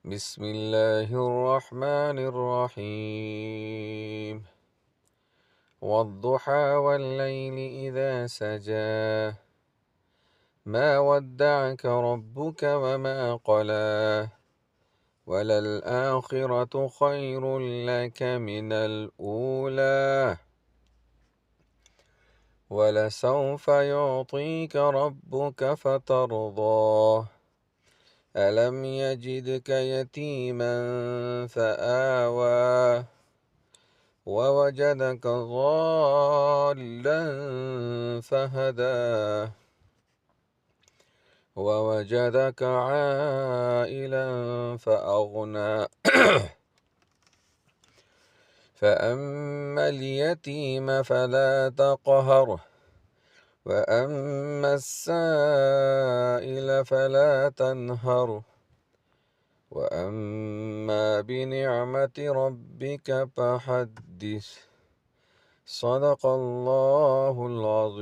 بسم الله الرحمن الرحيم والضحى والليل إذا سجى ما ودعك ربك وما قلى وللآخرة خير لك من الأولى ولسوف يعطيك ربك فترضى ألم يجدك يتيما فآوى ووجدك ضالا فهدى ووجدك عائلا فأغنى فأما اليتيم فلا تقهر وأما السائل فلا تنهر وأما بنعمة ربك فحدث صدق الله العظيم.